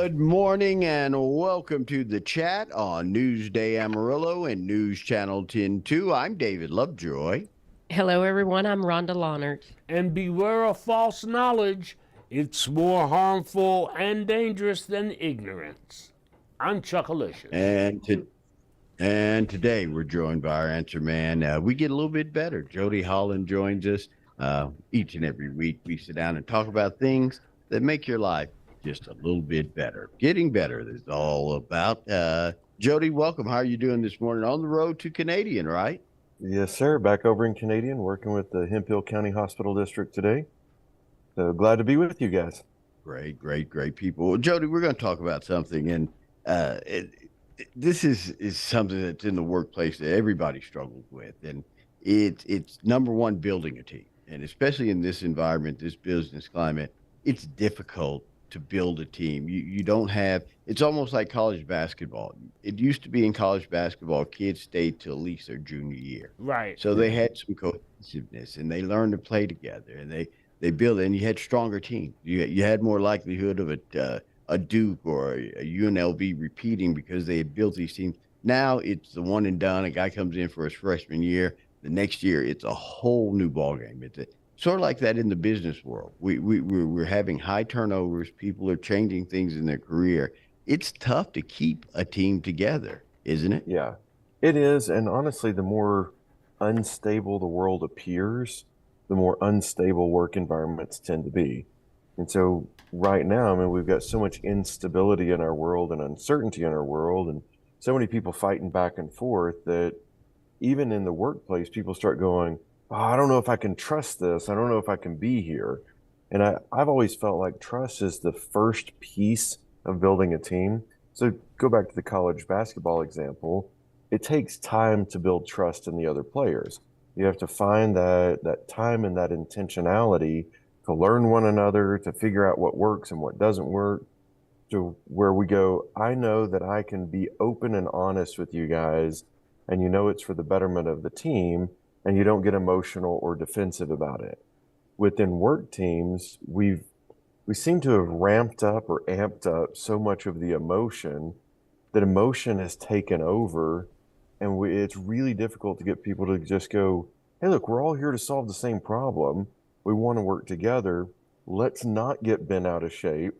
Good morning and welcome to the chat on Newsday Amarillo and News Channel 10-2. I'm David Lovejoy. Hello, everyone. I'm Rhonda Lawnert. And beware of false knowledge. It's more harmful and dangerous than ignorance. I'm Chuckalicious. And today we're joined by our answer man. We get a little bit better. Jody Holland joins us each and every week. We sit down and talk about things that make your life just a little bit better. Getting better is all about. Jody, welcome. How are you doing this morning? On the road to Canadian, right? Yes, sir. Back over in Canadian, working with the Hemphill County Hospital District today. So glad to be with you guys. Great people. Well, Jody, we're going to talk about something, and this is something that's in the workplace that everybody struggles with, and it's number one, building a team, and especially in this environment, this business climate, it's difficult to build a team. You don't have. It's almost like college basketball. It used to be in college basketball, kids stayed till at least their junior year, Right. so they had some cohesiveness, and they learned to play together, and they built it, and you had stronger teams. You had more likelihood of a Duke or a UNLV repeating because they had built these teams. Now it's the one and done. A guy comes in for his freshman year. The next year, it's a whole new ballgame. It's sort of like that in the business world. We're having high turnovers. People are changing things in their career. It's tough to keep a team together, isn't it? Yeah, it is. And honestly, the more unstable the world appears, the more unstable work environments tend to be. And so right now, I mean, we've got so much instability in our world and uncertainty in our world, and so many people fighting back and forth that even in the workplace, people start going, oh, I don't know if I can trust this. I don't know if I can be here. And I've always felt like trust is the first piece of building a team. So go back to the college basketball example. It takes time to build trust in the other players. You have to find that time and that intentionality to learn one another, to figure out what works and what doesn't work, to where we go, I know that I can be open and honest with you guys, and you know it's for the betterment of the team, and you don't get emotional or defensive about it. Within work teams, we seem to have ramped up or amped up so much of the emotion that emotion has taken over, and it's really difficult to get people to just go, hey, look, we're all here to solve the same problem. We want to work together. Let's not get bent out of shape.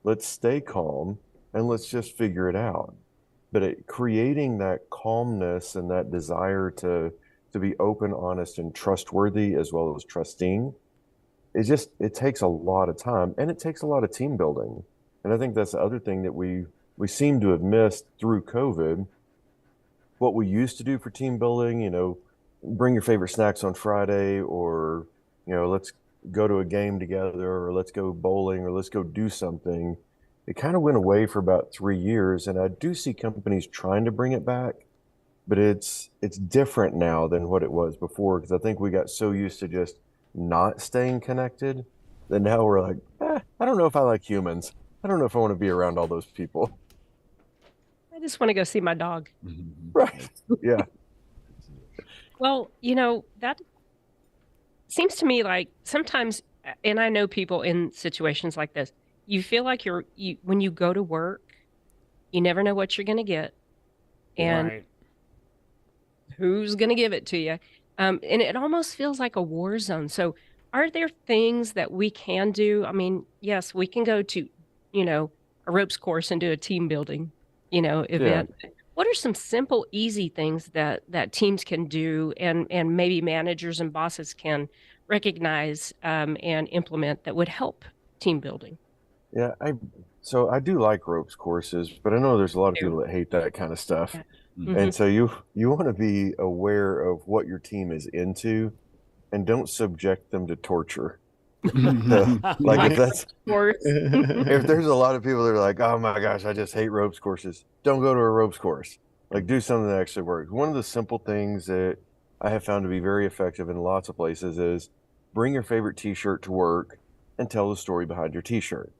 Let's stay calm, and let's just figure it out. But creating that calmness and that desire to be open, honest, and trustworthy, as well as trusting, it takes a lot of time, and it takes a lot of team building. And I think that's the other thing that we seem to have missed through COVID. What we used to do for team building, bring your favorite snacks on Friday, or, let's go to a game together, or let's go bowling, or let's go do something. It kind of went away for about 3 years, and I do see companies trying to bring it back, but it's different now than what it was before, because I think we got so used to just not staying connected that now we're like, I don't know if I like humans. I don't know if I want to be around all those people. I just want to go see my dog. Right. Yeah. Well, that seems to me like sometimes, and I know people in situations like this, you feel like when you go to work, you never know what you're going to get and Right. who's going to give it to you. And it almost feels like a war zone. So are there things that we can do? I mean, yes, we can go to, a ropes course and do a team building, event. Yeah. What are some simple, easy things that teams can do and maybe managers and bosses can recognize and implement that would help team building? Yeah. So I do like ropes courses, but I know there's a lot of Too. people that hate that kind of stuff. Yeah. Mhm. And so you want to be aware of what your team is into, and don't subject them to torture. So, like if Of course. if there's a lot of people that are like, oh my gosh, I just hate ropes courses, don't go to a ropes course. Like, do something that actually works. One of the simple things that I have found to be very effective in lots of places is bring your favorite t-shirt to work and tell the story behind your t-shirt.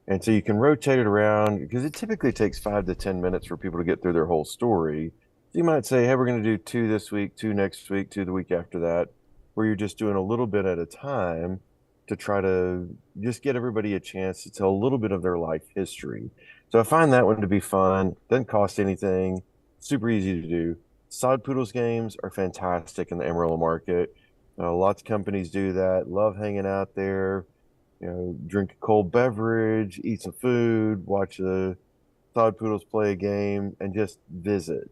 And so you can rotate it around, because it typically takes 5 to 10 minutes for people to get through their whole story. So you might say, hey, we're going to do 2 this week, 2 next week, 2 the week after that, where you're just doing a little bit at a time to try to just get everybody a chance to tell a little bit of their life history. So I find that one to be fun. Doesn't cost anything. Super easy to do. Sod Poodles games are fantastic in the Amarillo market. Lots of companies do that. Love hanging out there. Drink a cold beverage, eat some food, watch the Sod Poodles play a game, and just visit.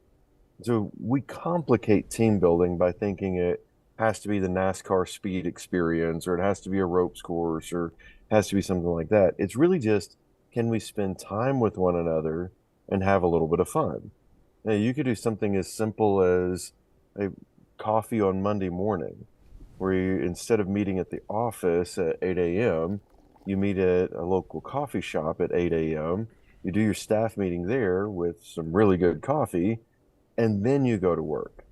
So we complicate team building by thinking it has to be the NASCAR speed experience, or it has to be a ropes course, or it has to be something like that. It's really just, can we spend time with one another and have a little bit of fun? Now, you could do something as simple as a coffee on Monday morning, where you, instead of meeting at the office at 8 a.m., you meet at a local coffee shop at 8 a.m. You do your staff meeting there with some really good coffee, and then you go to work.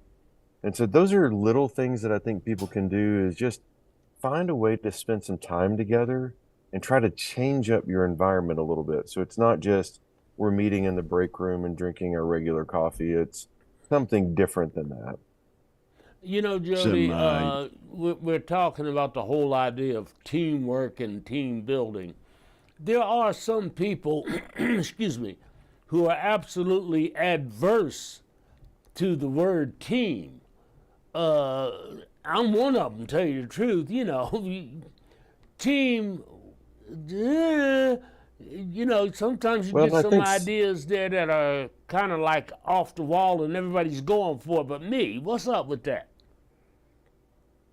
And so those are little things that I think people can do, is just find a way to spend some time together and try to change up your environment a little bit. So it's not just we're meeting in the break room and drinking our regular coffee. It's something different than that. Jody, we're talking about the whole idea of teamwork and team building. There are some people, excuse me, who are absolutely adverse to the word team. I'm one of them, tell you the truth. Team, sometimes you get some ideas there that are kind of like off the wall and everybody's going for it. But me, what's up with that?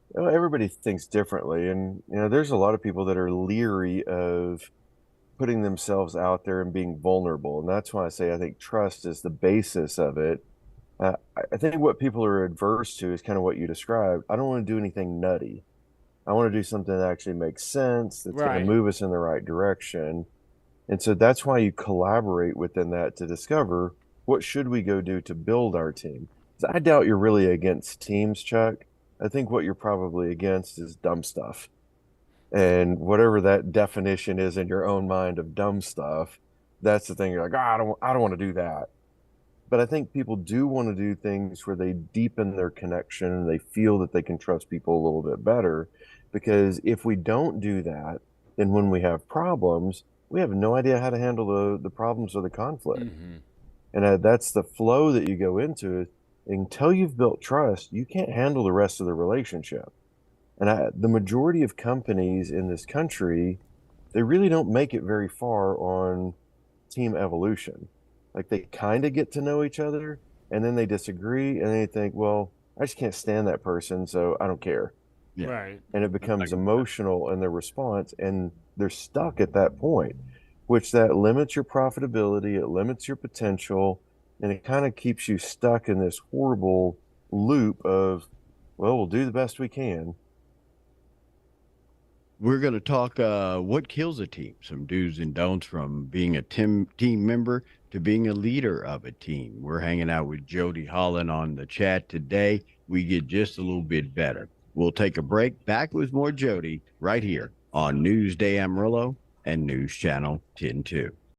Well, everybody thinks differently. And, there's a lot of people that are leery of putting themselves out there and being vulnerable. And that's why I say I think trust is the basis of it. I think what people are adverse to is kind of what you described. I don't want to do anything nutty. I want to do something that actually makes sense, that's going to move us in the right direction. And so that's why you collaborate within that to discover, what should we go do to build our team? 'Cause I doubt you're really against teams, Chuck. I think what you're probably against is dumb stuff. And whatever that definition is in your own mind of dumb stuff, that's the thing. You're like, I don't want to do that. But I think people do want to do things where they deepen their connection and they feel that they can trust people a little bit better. Because if we don't do that, then when we have problems, we have no idea how to handle the problems or the conflict. Mm-hmm. And that's the flow that you go into. Until you've built trust, you can't handle the rest of the relationship. And the majority of companies in this country, they really don't make it very far on team evolution. Like, they kind of get to know each other, and then they disagree, and they think, well, I just can't stand that person, so I don't care. Yeah. Right. And it becomes emotional in their response, and they're stuck at that point, which that limits your profitability, it limits your potential, and it kind of keeps you stuck in this horrible loop of, well, we'll do the best we can. We're going to talk what kills a team, some do's and don'ts, from being a team member to being a leader of a team. We're hanging out with Jody Holland on the chat today. We get just a little bit better. We'll take a break. Back with more Jody right here on Newsday Amarillo and News Channel 10-2.